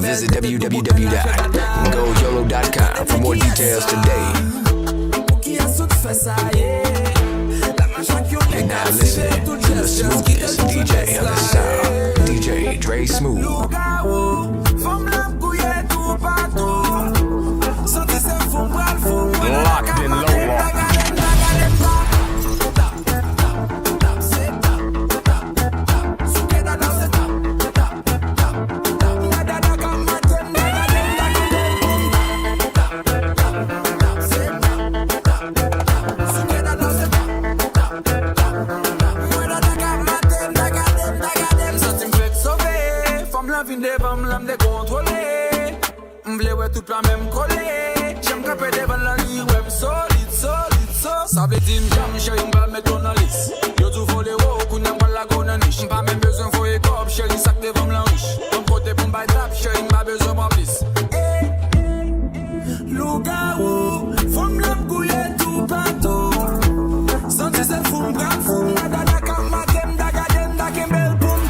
Visit www.goyollo.com for more details today. You're now listening to the smoothest DJ on the sound, DJ Dre Smooth. Locked in low. Tout la même collée. J'aime caper devant la nuit, ouais, solide, solide, so. Ça veut dire j'aime, chérie, m'ba mettre ton liste. Yo tout volé, wow, qu'on aime pas la gonne niche. M'ba même besoin faut y cop, chérie, sac devant la riche. Ton côté pour m'ba tap, chérie, m'ba besoin m'en plus. Hey, loup-garou, femme l'âme couillée tout partout. Senti c'est fou, m'bra fou, nada da kam, matem, da gadem, da kembel boum.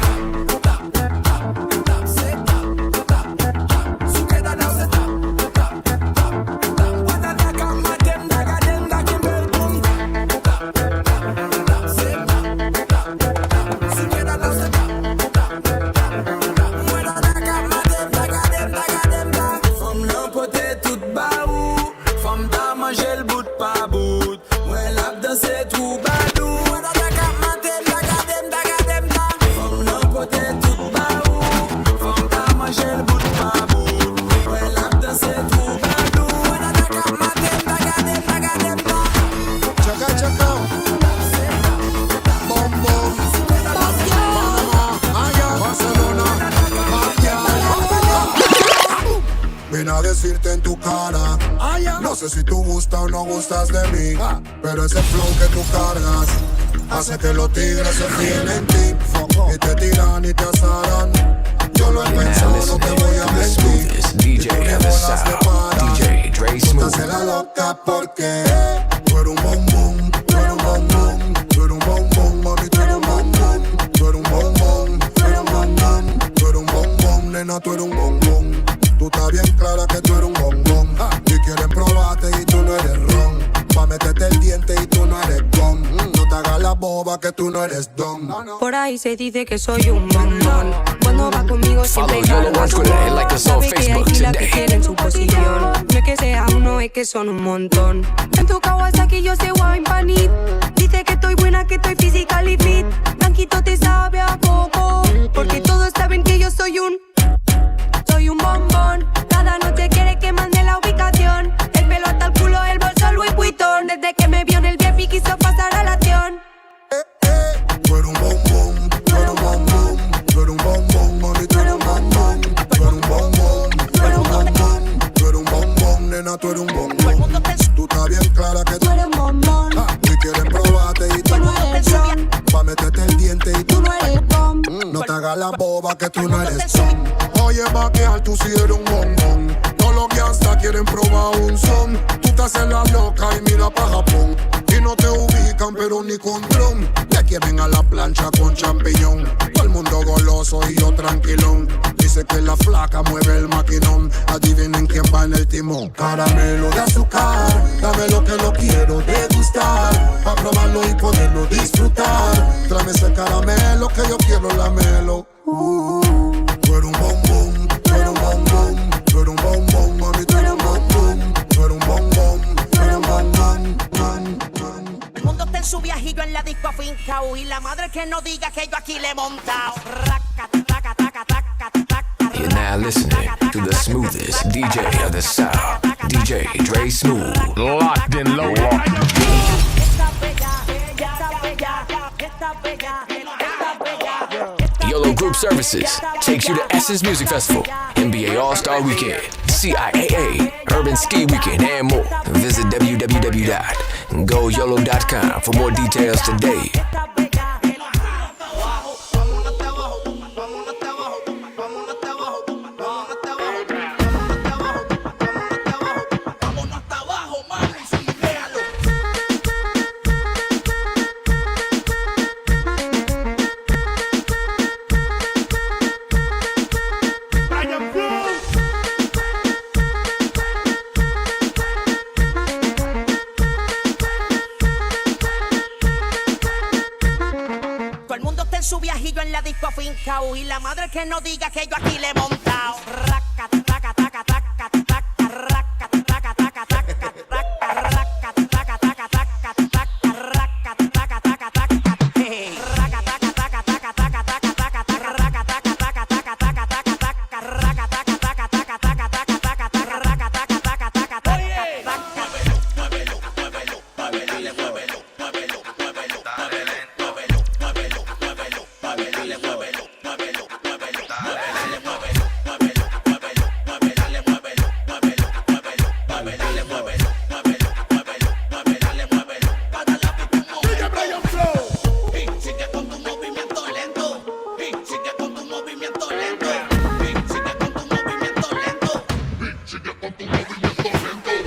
Decirte en tu cara, no sé si tú gustas o no gustas de mí, pero ese flow que tú cargas hace que los tigres se fíen en ti y te tiran y te asaran. Yo lo he pensado, no te voy a mentir. DJ on the sound, DJ Dre Smooth. Tú te haces la loca porque tú eres un bombón, tú eres un bombón, tú eres un bombón, mami, tú eres un bombón, tú eres un bombón, tú eres un bombón, tú eres un bombón, nena, tú eres un bombón. Tú estás bien clara que tú eres un bombón y quieren probarte y tú no eres ron. Pa' meterte el diente y tú no eres gom. No te hagas la boba que tú no eres don. Por ahí se dice que soy un bombón. Cuando va conmigo siempre Follow YOLLO on Twitter and like us on Facebook today. Que en su posición. No es que sea uno, es que son un montón. En tu Kawasaki yo sé wine panit. Dice que estoy buena, que estoy physically fit. Blanquito te sabe a poco, porque todos saben que yo soy un bombón. Cada noche quiere que mande la ubicación. El pelo hasta el culo, el bolso Louis Vuitton. Desde que me vio en el VIP quiso pasar a la acción. Tú eres un bombón, tú eres un bombón, tú eres un bombón, mami, tú eres un bombón, tú eres un bombón, tú eres un bombón, tú eres un bombón, nena, tú eres un bombón. Tú estás bien clara que tú eres un bombón y quieren probarte y tú no eres son. Pa' meterte el diente y tú no eres bom. No te hagas la boba que tú no eres son. Oye, vaquear, tú sí eres un bombón. Todos los gangsters quieren probar un son. Tú te haces la loca y mira pa' Japón. Y no te ubican, pero ni con dron. Te quieren a la plancha con champiñón. Todo el mundo goloso y yo tranquilón. Dice que la flaca mueve el maquinón. Adivinen quién va en el timón. Caramelo de azúcar, dame lo que lo quiero degustar. Pa' probarlo y poderlo disfrutar. Tráeme ese caramelo que yo quiero lamelo. Tú eres un bombón, tú eres un bombón, tú eres un bombón, mami, tú eres un bombón, tú eres un bombón, tú eres un bombón. El mundo está en su viajillo en la disco afincao y la madre que no diga que yo aquí le he montado. You're now listening to the smoothest DJ of the South, DJ Dre Smooth. Locked in low. YOLLO Group Services takes you to Essence Music Festival, NBA All-Star Weekend, CIAA, Urban Ski Weekend, and more. Visit www.goyollo.com for more details today. disco afincao y la madre que no diga que yo aquí le he montado. Raca, taca, taca, taca, taca, raca, taca, taca, taca, taca, raca, taca, taca, taca, taca, raca, taca, taca, taca, hey, raca, taca, taca, taca, taca, taca, taca, raca, taca, taca, taca, taca, taca, raca, taca, taca, taca, taca, taca, taca, raca, taca, taca, taca, taca. Muévelo, muévelo, muévelo, muévelo, muévelo, muévelo, muévelo, dale lento, muévelo, muévelo, muévelo, muévelo, muévelo, muévelo, muévelo, dale, muévelo, muévelo, muévelo, muévelo, dale, muévelo, muévelo, muévelo, muévelo, dale, muévelo, muévelo, muévelo, muévelo, dale, muévelo, para la y sigue con tu movimiento lento, y sigue con tu movimiento lento, y sigue con tu movimiento lento, y sigue con tu movimiento lento.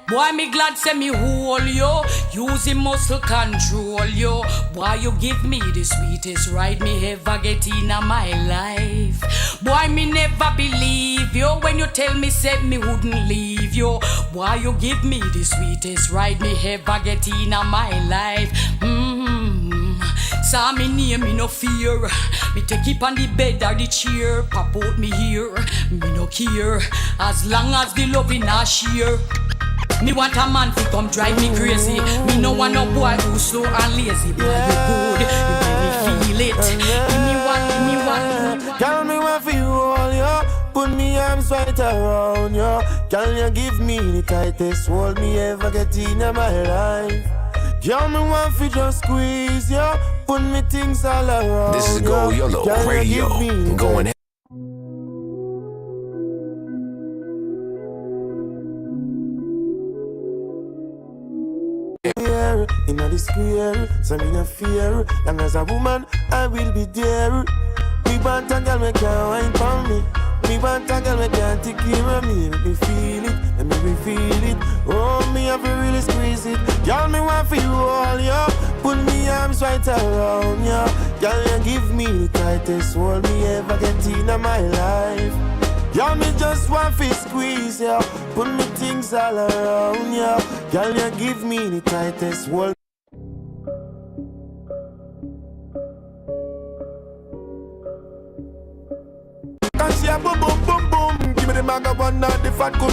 Boy, me glad say me hold yo, using muscle control yo. Boy, you give me the sweetest ride me ever get in my life. Boy, me never believe yo when you tell me said me wouldn't leave yo. Boy, you give me the sweetest ride me ever get in my life. Saw me near me no fear. Me take it on the bed or the chair. Pop out me here, me no care. As long as the loving I share. Me want a man to come drive me crazy. Me no want no boy who's slow and lazy. Boy, you good, you make me feel it. Give me one. Tell me what for you all, yo. Put me arms right around you. Can you give me the tightest hold me ever get in my life? Girl, me want fi just squeeze you. Put me things all around. This is Go YOLLO Radio. Going in the square, so me no fear. Long as a woman, I will be there. Me want a girl, me can't wine for me. Me want a girl, me can't take care of me. Let me feel it, let me feel it. Oh, me have to really squeeze it. Girl, me want for you all, yo. Put me arms right around you. Girl, you give me the tightest hold me ever get in my life. Girl, me just want to squeeze ya. Put me things all around ya. Girl, you give me the tightest hold. And she a boom boom boom boom. Give me the maga one now, the fat cum.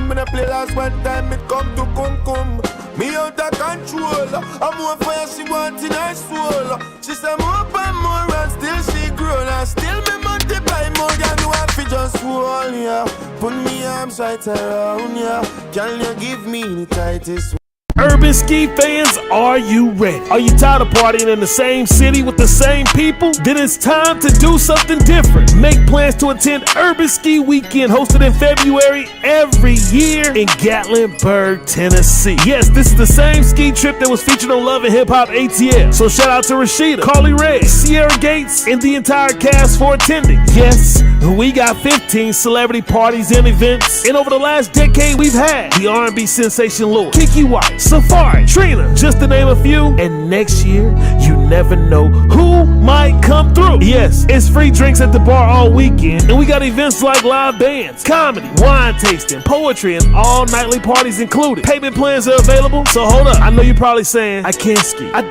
Me the play last one time, it come to cum. Me out of control. I'm more fire she want in her soul. She say more and more and still she grown. And still me multiply more than you have to just hold ya. Put me arms right around ya. Can you give me the tightest? Urban Ski fans, are you ready? Are you tired of partying in the same city with the same people? Then it's time to do something different. Make plans to attend Urban Ski Weekend hosted in February every year in Gatlinburg, Tennessee. Yes, this is the same ski trip that was featured on Love and Hip Hop ATL. So shout out to Rashida, Carly Rae, Sierra Gates, and the entire cast for attending. Yes, we got 15 celebrity parties and events. And over the last decade, we've had the R&B sensation Lord, Kiki White, Safari, Trina, just to name a few. And next year, you never know who might come through. Yes, it's free drinks at the bar all weekend. And we got events like live bands, comedy, wine tasting, poetry, and all nightly parties included. Payment plans are available, so hold up. I know you're probably saying, I can't ski, I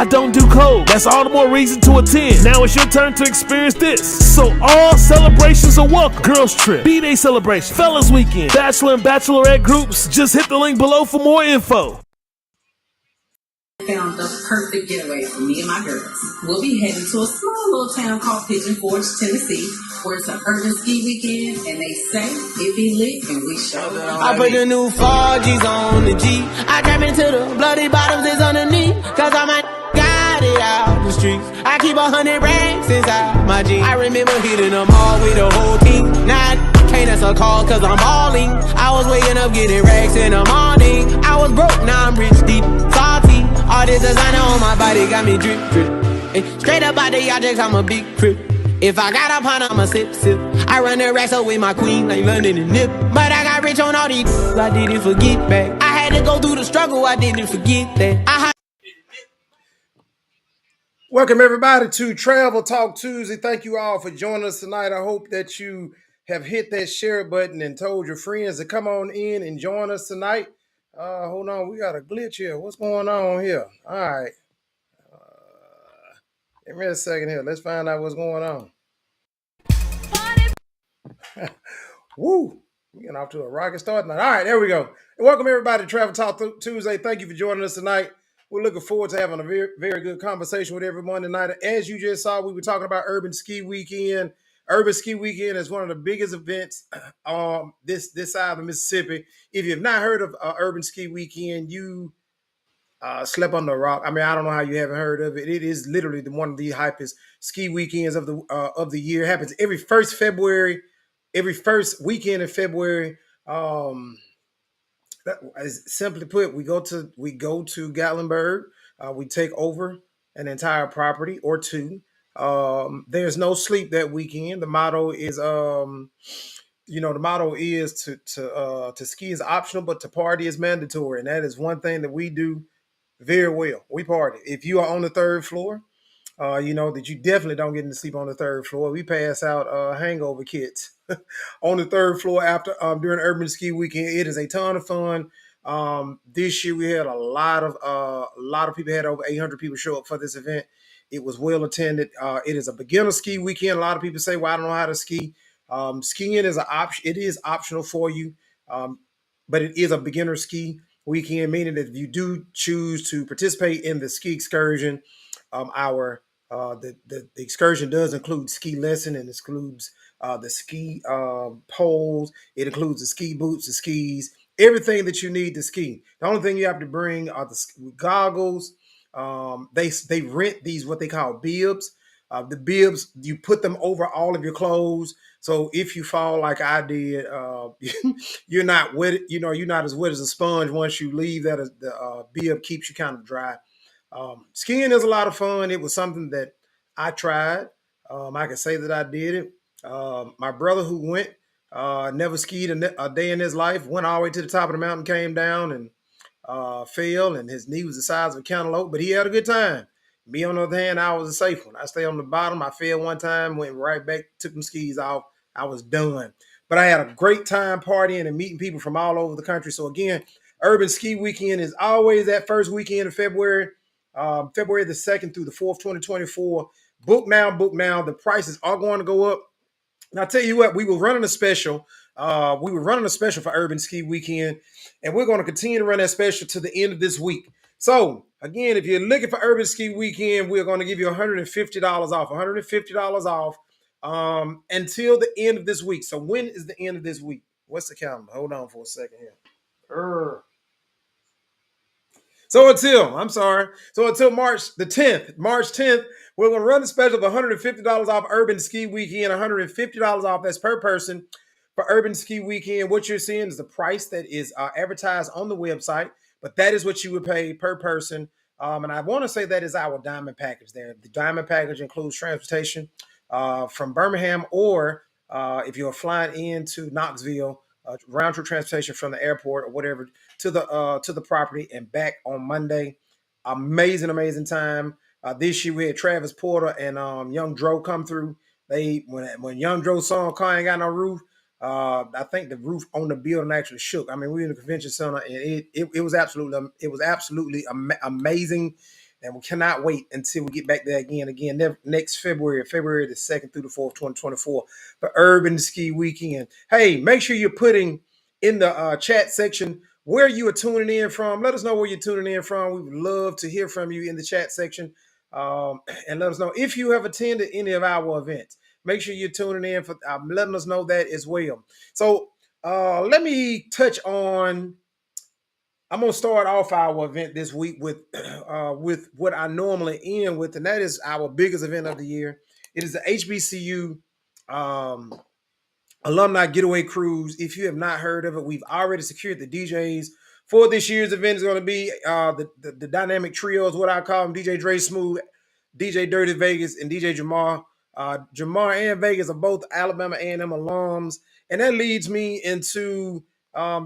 don't do cold. That's all the more reason to attend. Now it's your turn to experience this. So all celebrations are welcome. Girls trip, B-Day celebration, fellas weekend, bachelor and bachelorette groups. Just hit the link below for more info. Found the perfect getaway for me and my girls. We'll be heading to a small little town called Pigeon Forge, Tennessee, where it's an urban ski weekend, and they say if he lit, and we show up. I put the new 4Gs on the G. I trap into the bloody bottoms is underneath, cause I might got it out the streets. I keep 100 racks inside my jeans. I remember hitting them all with the whole team. Now I can't answer a call cause I'm balling. I was waking up getting racks in the morning. I was broke, now I'm rich, deep, salty. All this designer on my body got me drip. Straight up out the objects, I'm a big crip. If I got a pint, I'ma sip. I run the racks up with my queen like London and Nip. But I got rich on all these, I didn't forget back. I had to go through the struggle, I didn't forget that. Welcome everybody to Travel Talk Tuesday. Thank you all for joining us tonight. I hope that you have hit that share button and told your friends to come on in and join us tonight. Hold on, we got a glitch here. What's going on here? All right. Give me a second here. Let's find out what's going on. Woo! We're getting off to a rocket start tonight. All right, there we go. And welcome everybody to Travel Talk Tuesday. Thank you for joining us tonight. We're looking forward to having a very, very good conversation with everyone tonight. As you just saw, we were talking about Urban Ski Weekend. Urban Ski Weekend is one of the biggest events this side of the Mississippi. If you have not heard of Urban Ski Weekend, you slept on the rock. I mean, I don't know how you haven't heard of it. It is literally one of the hypest ski weekends of the year. It happens every first February, every first weekend in February. Simply put, we go to Gatlinburg. We take over an entire property or two. There's no sleep that weekend. The motto is, to ski is optional, but to party is mandatory, and that is one thing that we do very well. We party. If you are on the third floor, you know that you definitely don't get to sleep on the third floor. We pass out hangover kits on the third floor after during Urban Ski Weekend. It is a ton of fun. This year we had a lot of people. Had over 800 people show up for this event. It was well attended. It is a beginner ski weekend. A lot of people say, "Well, I don't know how to ski." Skiing is an option. It is optional for you, but it is a beginner ski weekend, meaning that if you do choose to participate in the ski excursion, the excursion does include ski lesson and includes the ski poles. It includes the ski boots, the skis, everything that you need to ski. The only thing you have to bring are the goggles. They rent these what they call bibs. The bibs, you put them over all of your clothes. So if you fall like I did, you're not wet. You know, you're not as wet as a sponge once you leave. That the bib keeps you kind of dry. Skiing is a lot of fun. It was something that I tried. I can say that I did it. My brother who went never skied a day in his life, went all the way to the top of the mountain, came down and fell, and his knee was the size of a cantaloupe, but he had a good time. Me, on the other hand, I was a safe one. I stayed on the bottom. I fell one time, went right back, took them skis off. I was done. But I had a great time partying and meeting people from all over the country. So again, Urban Ski Weekend is always that first weekend of February. February the 2nd through the 4th, 2024. Book now. The prices are going to go up. And I'll tell you what, we were running a special. For Urban Ski Weekend, and we're going to continue to run that special to the end of this week. So, again, if you're looking for Urban Ski Weekend, we're going to give you $150 off. $150 off until the end of this week. So, when is the end of this week? What's the calendar? Hold on for a second here. So until March the 10th, we're going to run the special of $150 off Urban Ski Weekend, $150 off. That's per person for Urban Ski Weekend. What you're seeing is the price that is advertised on the website, but that is what you would pay per person. And I want to say that is our diamond package there. The diamond package includes transportation from Birmingham, or if you're flying into Knoxville, round trip transportation from the airport or whatever to the property and back on Monday. Amazing time. This year we had Travis Porter and Young Dro come through. When Young Dro song "Car Ain't Got No Roof," I think the roof on the building actually shook. I mean, we were in the convention center, and it was absolutely amazing. And we cannot wait until we get back there again next February the 2nd through the 4th, 2024 for Urban Ski Weekend. Hey, make sure you're putting in the chat section where you are tuning in from. Let us know where you're tuning in from. We would love to hear from you in the chat section. And let us know if you have attended any of our events. Make sure you're tuning in for letting us know that as well. So let me touch on. I'm going to start off our event this week with what I normally end with, and that is our biggest event of the year. It is the HBCU Alumni Getaway Cruise. If you have not heard of it, we've already secured the DJs for this year's event. Is going to be the dynamic trio is what I call them: DJ Dre Smooth, DJ Dirty Vegas, and DJ Jamal. Jamar and Vegas are both Alabama A&M alums, and that leads me into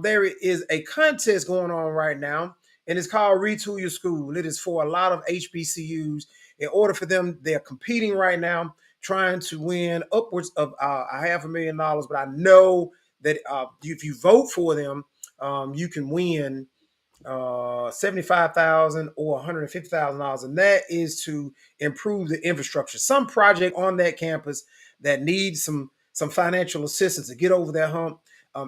there is a contest going on right now, and it's called Retool Your School. It is for a lot of HBCUs. In order for them, they're competing right now, trying to win upwards of $500,000. But I know that if you vote for them, you can win $75,000 or $150,000, and that is to improve the infrastructure. Some project on that campus that needs some financial assistance to get over that hump.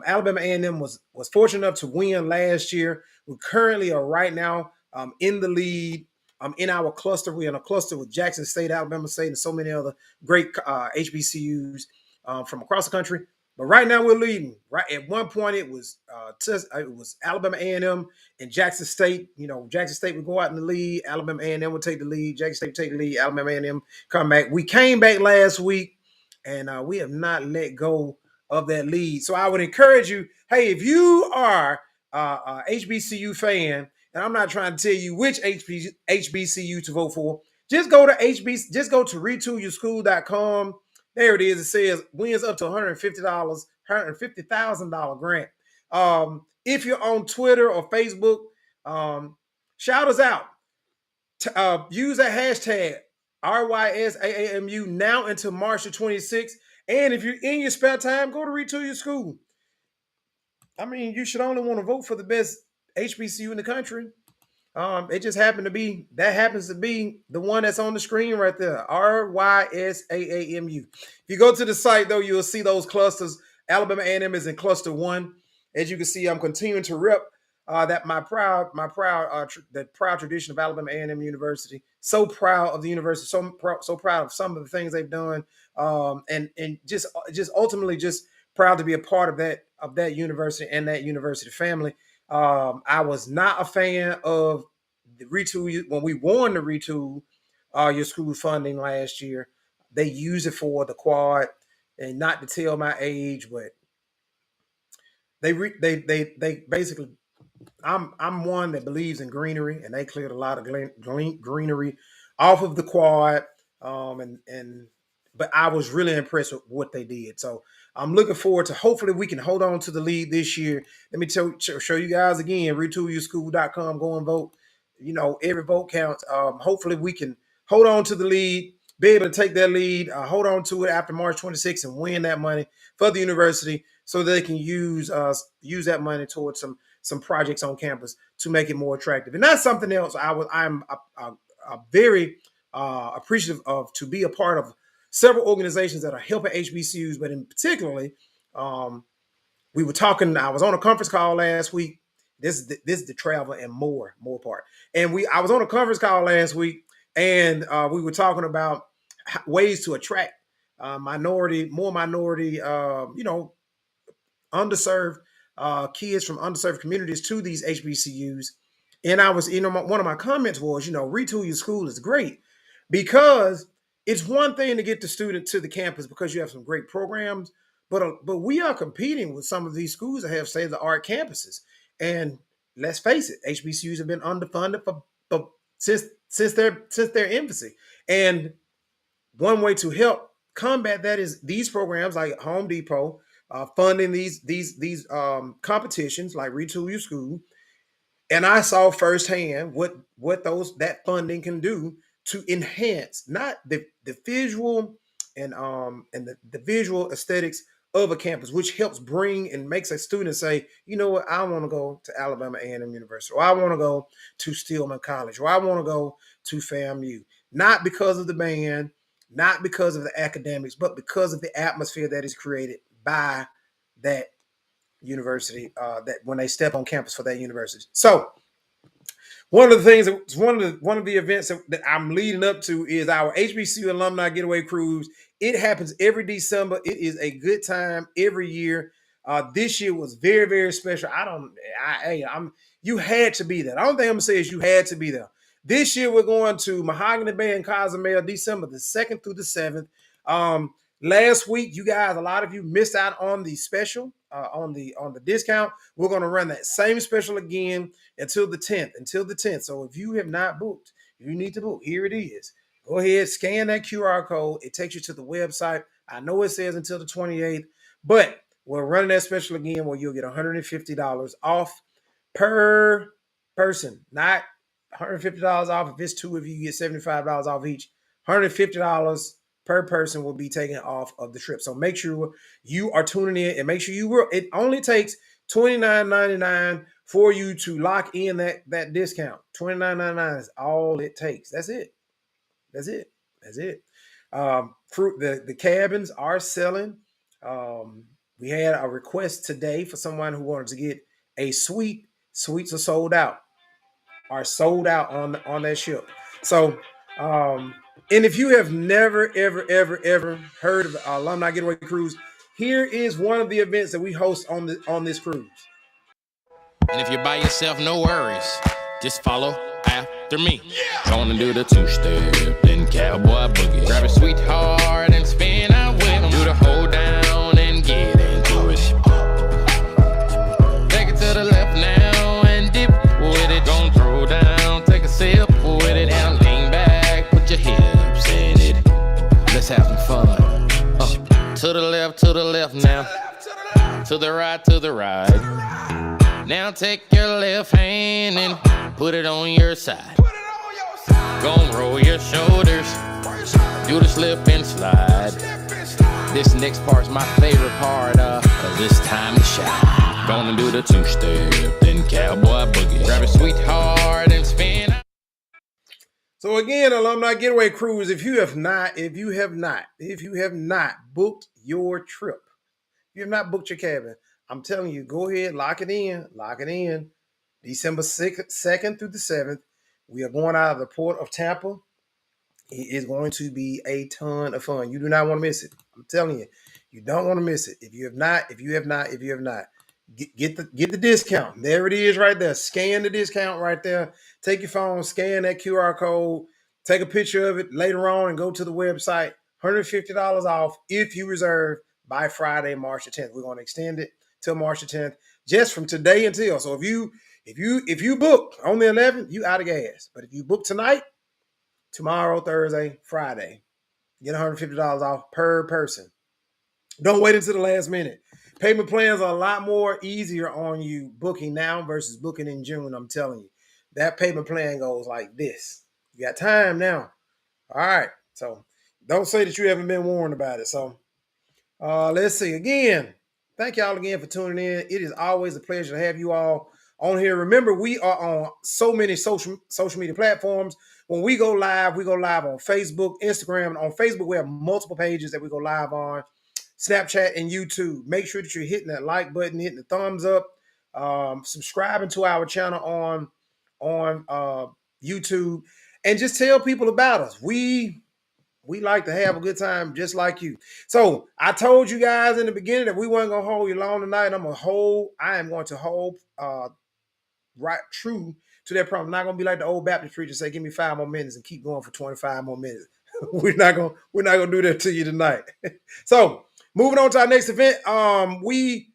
Alabama A&M was fortunate enough to win last year. We currently are right now in the lead. In our cluster, we're in a cluster with Jackson State, Alabama State, and so many other great HBCUs from across the country. But right now we're leading. Right at one point, it was Alabama A&M and Jackson State. You know, Jackson State would go out in the lead. Alabama A&M would take the lead. Jackson State would take the lead. Alabama A&M come back. We came back last week, and we have not let go of that lead. So I would encourage you, hey, if you are a HBCU fan, and I'm not trying to tell you which HBCU to vote for, just go to retoolyourschool.com. There it is. It says wins up to $150,000 grant. If you're on Twitter or Facebook, shout us out. Use that hashtag RYSAAMU now until March the 26th. And if you're in your spare time, go to Retool Your School. I mean, you should only want to vote for the best HBCU in the country. It just happens to be the one that's on the screen right there, RYSAAMU. If you go to the site, though, you'll see those clusters. Alabama A&M is in cluster 1. As you can see, I'm continuing to rep that the proud tradition of Alabama A&M University. So proud of the university. So proud of some of the things they've done, and just ultimately just proud to be a part of that university and that university family. I was not a fan of the Retool when we won the Retool Your School funding last year. They used it for the quad, and not to tell my age, but they basically. I'm one that believes in greenery, and they cleared a lot of greenery off of the quad. But I was really impressed with what they did. So I'm looking forward to hopefully we can hold on to the lead this year. Let me show you guys again, retoolyourschool.com. Go and vote. You know, every vote counts. Hopefully we can hold on to the lead, be able to take that lead, hold on to it after March 26th and win that money for the university so they can use that money towards some projects on campus to make it more attractive. And that's something else I'm very appreciative of, to be a part of several organizations that are helping HBCUs, but in particularly, we were talking, I was on a conference call last week. This is the travel and more part. And I was on a conference call last week, and we were talking about ways to attract minority, underserved kids from underserved communities to these HBCUs. And I was, one of my comments was, Retool Your School is great because it's one thing to get the student to the campus because you have some great programs, but we are competing with some of these schools that have state-of-the-art campuses. And let's face it, HBCUs have been underfunded since their infancy. And one way to help combat that is these programs like Home Depot, funding these competitions like Retool Your School. And I saw firsthand what that funding can do to enhance not the visual and the visual aesthetics of a campus, which helps bring and makes a student say, you know what, I want to go to Alabama A&M University, or I want to go to Stillman College, or I want to go to FAMU, not because of the band, not because of the academics, but because of the atmosphere that is created by that university, that when they step on campus for that university. So one of the things, one of the events that I'm leading up to is our HBCU Alumni Getaway Cruise. It happens every December. It is a good time every year. This year was very, very special. You had to be there. The only thing I'm gonna say is you had to be there. This year we're going to Mahogany Bay and Cozumel, December the 2nd through the 7th. Last week, you guys, a lot of you missed out on the special, on the discount. We're going to run that same special again until the 10th. So if you have not booked, you need to book. Here it is. Go ahead, scan that QR code. It takes you to the website. I know it says until the 28th, but we're running that special again where you'll get $150 off per person. Not $150 off. If it's two of you, you get $75 off each. $150 per person will be taken off of the trip. So make sure you are tuning in and make sure you will. It only takes $29.99 for you to lock in that discount. $29.99 is all it takes. That's it. That's it. That's it. Fruit. The cabins are selling. We had a request today for someone who wanted to get a suite. Suites are sold out. Are sold out on that ship. So, and if you have never, ever heard of Alumni Getaway Cruise, here is one of the events that we host on this cruise. And if you're by yourself, no worries. Just follow after me. Gonna do the two-step, then cowboy boogie. Grab a sweetheart and spin out with him. Do the hold down and get into it. Take it to the left now and dip with it. Gonna throw down, take a sip with it. Now lean back, put your hips in it. Let's have some fun. To the left now. To the right. Now take your left hand and put it on your side. Gonna roll your shoulders. Do the slip and slide. This next part's my favorite part, cause it's time to shine. Gonna do the two-step, then cowboy boogie. Grab a sweetheart and spin. So again, Alumni Getaway Cruise, if you have not booked your trip, if you have not booked your cabin, I'm telling you, go ahead, lock it in. December 2nd through the 7th, we are going out of the port of Tampa. It is going to be a ton of fun. You do not want to miss it. I'm telling you, you don't want to miss it. If you have not, get the discount. There it is right there. Scan the discount right there. Take your phone, scan that QR code, take a picture of it later on and go to the website. $150 off if you reserve by Friday, March the 10th. We're going to extend it till March the 10th, just from today until. So if you book on the 11th, you out of gas. But if you book tonight, tomorrow, Thursday, Friday, get $150 off per person. Don't wait until the last minute. Payment plans are a lot more easier on you booking now versus booking in June. I'm telling you, that payment plan goes like this. You got time now. All right. So don't say that you haven't been warned about it. So let's see. Again, thank y'all again for tuning in. It is always a pleasure to have you all on here. Remember, we are on so many social media platforms. When we go live on Facebook, Instagram. And on Facebook, we have multiple pages that we go live on. Snapchat and YouTube. Make sure that you're hitting that like button, hitting the thumbs up, subscribing to our channel on YouTube, and just tell people about us. We like to have a good time just like you. So I told you guys in the beginning that we weren't gonna hold you long tonight. I am going to hold right true to that promise. I'm not gonna be like the old Baptist preacher, say, give me 5 more minutes and keep going for 25 more minutes. We're not gonna do that to you tonight. So moving on to our next event, we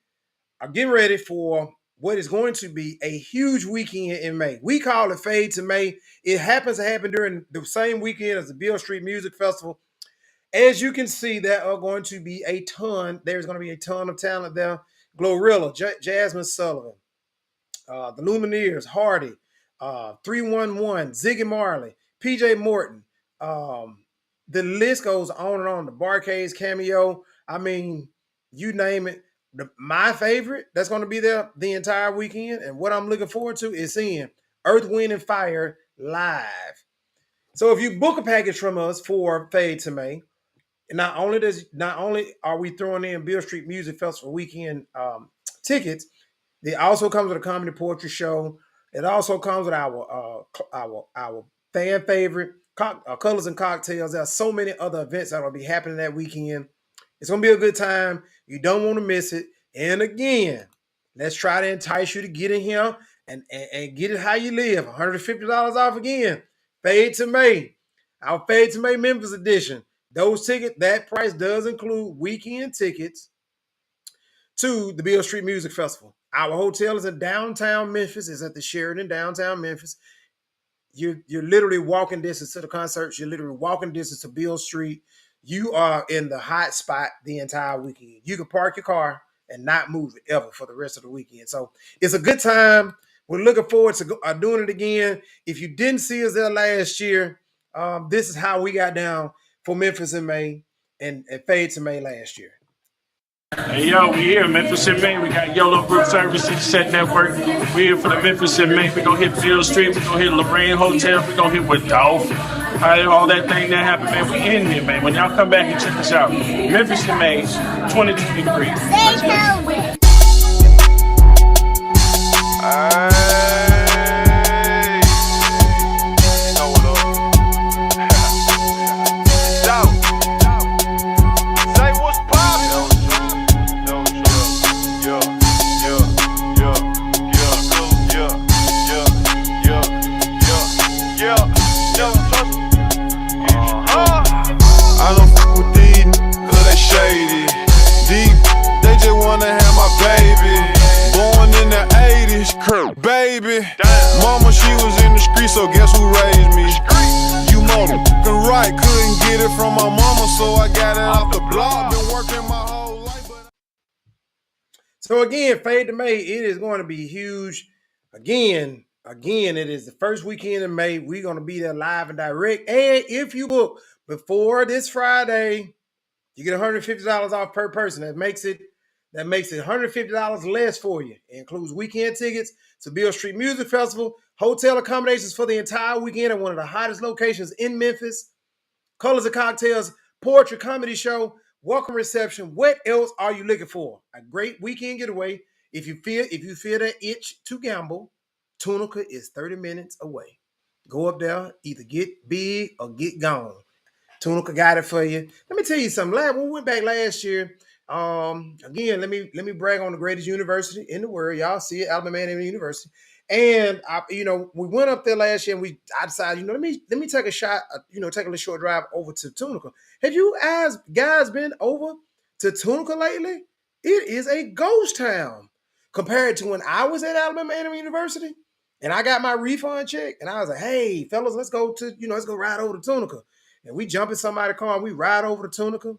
are getting ready for what is going to be a huge weekend in May. We call it Fade to May. It happens to happen during the same weekend as the Beale Street Music Festival. As you can see, there are going to be a ton. There's going to be a ton of talent there. Glorilla, Jasmine Sullivan, the Lumineers, Hardy, 311, Ziggy Marley, PJ Morton. The list goes on and on. The Barcades cameo. I mean, you name it. My favorite that's going to be there the entire weekend, and what I'm looking forward to is seeing Earth, Wind, and Fire live. So if you book a package from us for Fade to May, not only are we throwing in Beale Street Music Festival weekend tickets, it also comes with a comedy poetry show. It also comes with our fan favorite Colors and Cocktails. There are so many other events that will be happening that weekend. It's going to be a good time. You don't want to miss it. And again, let's try to entice you to get in here and get it how you live. $150 off again. Fade to May. Our Fade to May Memphis edition. Those tickets, that price does include weekend tickets to the Beale Street Music Festival. Our hotel is in downtown Memphis. It's at the Sheridan, downtown Memphis. you're literally walking distance to the concerts. You're literally walking distance to Beale Street. You are in the hot spot the entire weekend. You can park your car and not move it ever for the rest of the weekend. So it's a good time. We're looking forward to doing it again. If you didn't see us there last year, this is how we got down for Memphis in May and Fade to May last year. Hey yo, we here, Memphis in May. We got YOLLO Group Services, Set Network. We here for the Memphis in May. We gonna hit Beale Street. We gonna hit Lorraine Hotel. We gonna hit with Dolph. All that thing that happened, man. We in here, man. When y'all come back and check us out, Memphis in May, 2023. I don't fuck with these, cause they shady. Deep, they just wanna have my baby. Born in the 80s, baby. Mama, she was in the street, so guess who raised me? You motherfucking right, couldn't get it from my mama, so I got it off the block. Been working my whole life, but... So again, Fade to May, it is going to be huge. Again, it is the first weekend in May. We're going to be there live and direct. And if you book before this Friday, you get $150 off per person. That makes it $150 less for you. It includes weekend tickets to Beale Street Music Festival, hotel accommodations for the entire weekend at one of the hottest locations in Memphis, Colors of Cocktails, poetry comedy show, welcome reception. What else are you looking for? A great weekend getaway. If you feel that itch to gamble, Tunica is 30 minutes away. Go up there, either get big or get gone. Tunica got it for you. Let me tell you something. When we went back last year, again, let me brag on the greatest university in the world. Y'all see it, Alumni University. And we went up there last year, and I decided, let me take a shot, take a little short drive over to Tunica. Have you guys been over to Tunica lately? It is a ghost town compared to when I was at Alabama University, and I got my refund check, and I was like, hey, fellas, let's go ride over to Tunica. And we jump in somebody's car and we ride over to Tunica.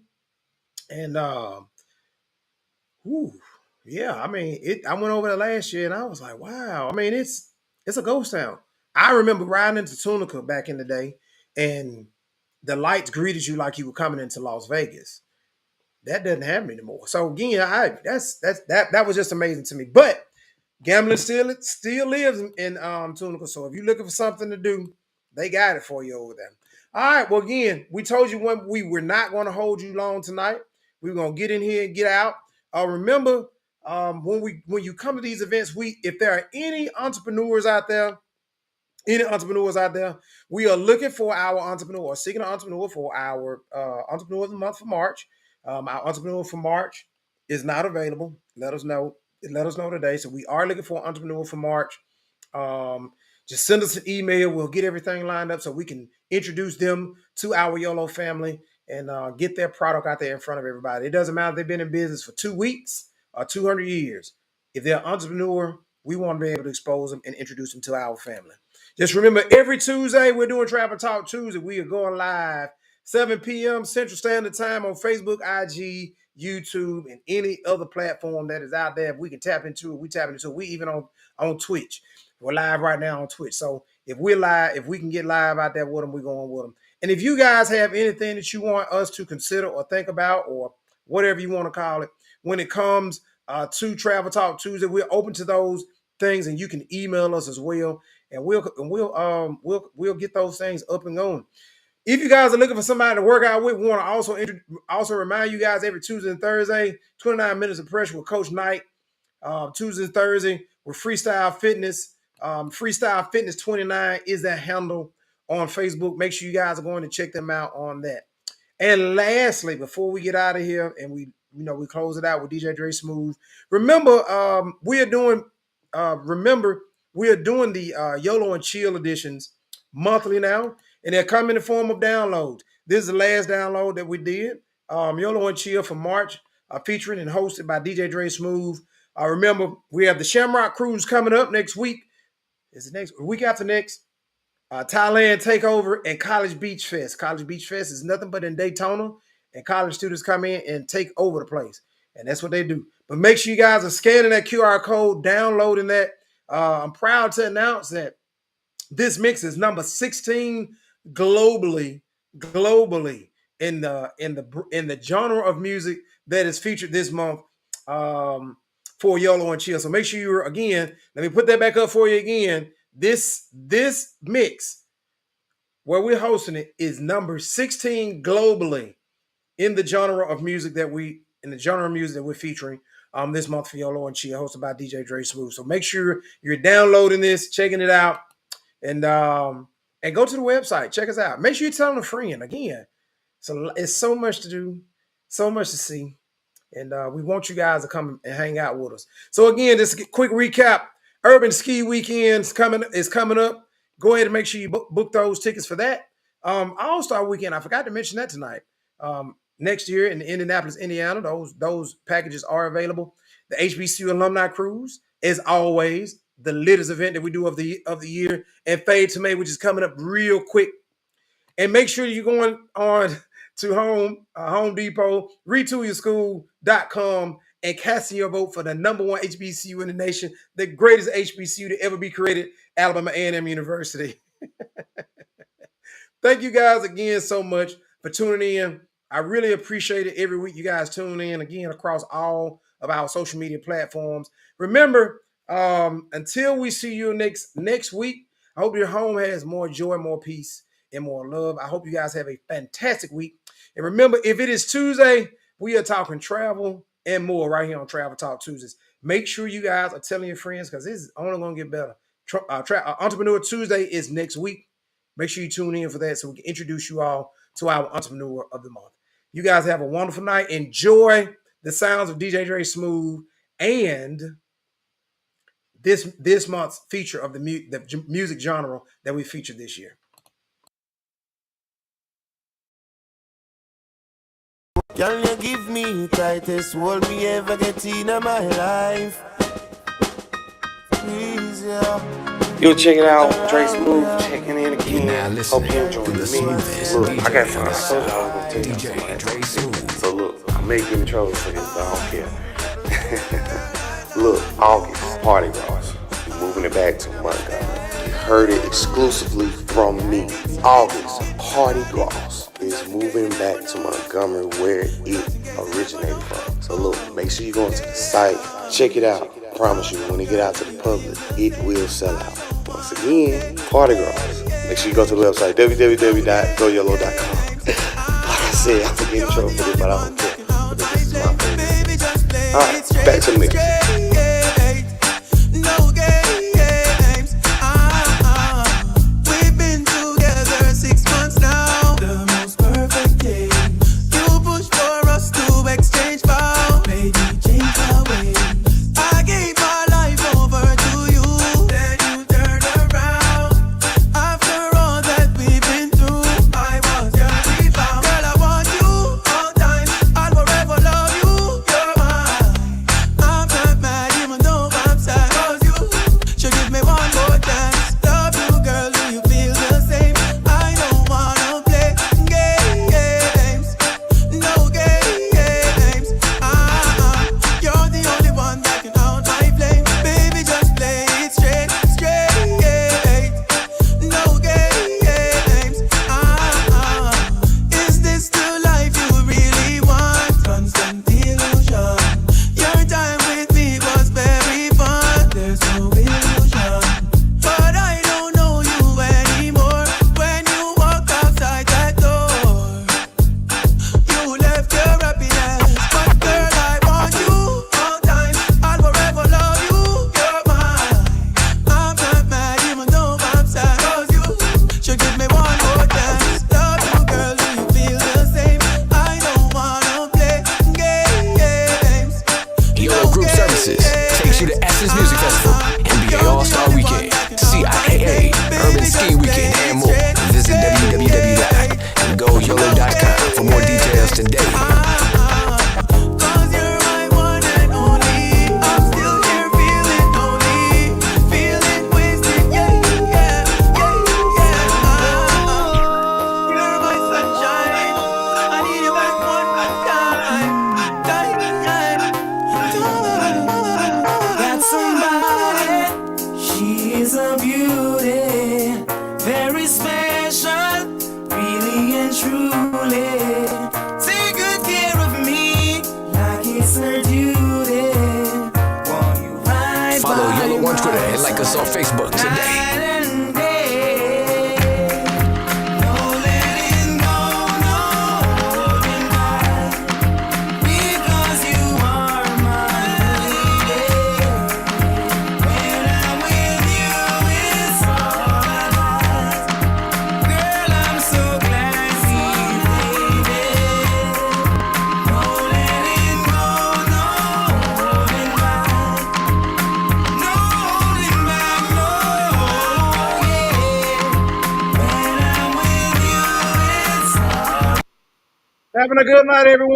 And I went over there last year and I was like, wow. I mean, it's a ghost town. I remember riding into Tunica back in the day, and the lights greeted you like you were coming into Las Vegas. That doesn't happen anymore. So again, that was just amazing to me. But gambling still lives in Tunica. So if you're looking for something to do, they got it for you over there. All right. Well, again, we told you when we were not going to hold you long tonight. We were going to get in here and get out. Remember, when you come to these events, if there are any entrepreneurs out there, we are looking for our entrepreneur, seeking an entrepreneur for our entrepreneur of the month for March. Our entrepreneur for March is not available. Let us know today. So we are looking for an entrepreneur for March. Just send us an email. We'll get everything lined up so we can introduce them to our YOLLO family and get their product out there in front of everybody. It doesn't matter if they've been in business for 2 weeks or 200 years. If they're an entrepreneur, we want to be able to expose them and introduce them to our family. Just remember, every Tuesday, we're doing Travel Talk Tuesday. We are going live 7 p.m. Central Standard Time on Facebook, IG, YouTube, and any other platform that is out there. If we can tap into it, we tap into it. We even on Twitch. We're live right now on Twitch. So if we can get live out there with them, we're going with them. And if you guys have anything that you want us to consider or think about, or whatever you want to call it, when it comes to Travel Talk Tuesday, we're open to those things, and you can email us as well, and we'll get those things up and going. If you guys are looking for somebody to work out with, we want to also remind you guys every Tuesday and Thursday, 29 minutes of pressure with Coach Knight. Tuesday and Thursday with Freestyle Fitness. Freestyle Fitness 29 is that handle on Facebook. Make sure you guys are going to check them out on that. And lastly, before we get out of here and we close it out with DJ Dre Smooth, remember we are doing the YOLLO and Chill editions monthly now, and they're coming in the form of downloads. This is the last download that we did. YOLLO and Chill for March, featuring and hosted by DJ Dre Smooth. Remember, we have the Shamrock Cruise coming up next week. Is it next week after next? Thailand Takeover, and College Beach Fest. College Beach Fest is nothing but in Daytona, and college students come in and take over the place. And that's what they do. But make sure you guys are scanning that QR code, downloading that. I'm proud to announce that this mix is number 16 globally in the genre of music that is featured this month for YOLLO and Chill. So make sure you're, again, let me put that back up for you again. This mix where we're hosting it is number 16 globally in the genre of music that we're featuring this month for YOLLO and Chill, hosted by DJ Dre Smooth. So make sure you're downloading this, checking it out, and go to the website. Check us out. Make sure you're telling a friend. Again, so it's so much to do, so much to see, and we want you guys to come and hang out with us. So again, just a quick recap: Urban Ski Weekend is coming up. Go ahead and make sure you book those tickets for that. All-Star Weekend, I forgot to mention that tonight. Next year in Indianapolis, Indiana, those packages are available. The HBCU Alumni Cruise, as always, the latest event that we do of the year, and Fade to May, which is coming up real quick. And make sure you're going on to Home Depot, retoolyourschool.com, and casting your vote for the #1 HBCU in the nation, the greatest HBCU to ever be created, Alabama A&M University. Thank you guys again so much for tuning in. I really appreciate it every week you guys tune in, again, across all of our social media platforms. Remember, until we see you next week, I hope your home has more joy, more peace, and more love. I hope you guys have a fantastic week. And remember, if it is Tuesday, we are talking travel and more right here on Travel Talk Tuesdays. Make sure you guys are telling your friends, because this is only going to get better. Entrepreneur Tuesday is next week. Make sure you tune in for that so we can introduce you all to our Entrepreneur of the Month. You guys have a wonderful night. Enjoy the sounds of DJ Dre Smooth and this month's feature of the music genre that we featured this year. Can you give me tightest hold me ever get in my life? Please, yeah. Yo, check it out, Dre Smooth checking in again. Now listen Hope you enjoy to the the smoothest Look, DJ I got on the something I side. was gonna tell you DJ Dre Smooth. So look, I may get in trouble for this, but I don't care. Look, August, Party Girls. We're moving it back to Montgomery. You heard it exclusively from me. August, Party Girls is moving back to Montgomery where it originated from. So look, make sure you go into the site, check it out. I promise you, when it get out to the public, it will sell out. Once again, Party Girls. Make sure you go to the website, www.goyollo.com. Like I said, I could get in trouble for this, but I don't care. But this is my favorite. Alright, back to the mix. No games. We've been together 6 months now. The most perfect day. You push for us to exchange vows. Maybe change our ways. I gave my life over to you. Then you turned around. After all that we've been through, I was your rebound. Girl, I want you all time. I'll forever love you. You're mine. I'm not mad. follow on Twitter and like us on Facebook today. Having a good night, everyone.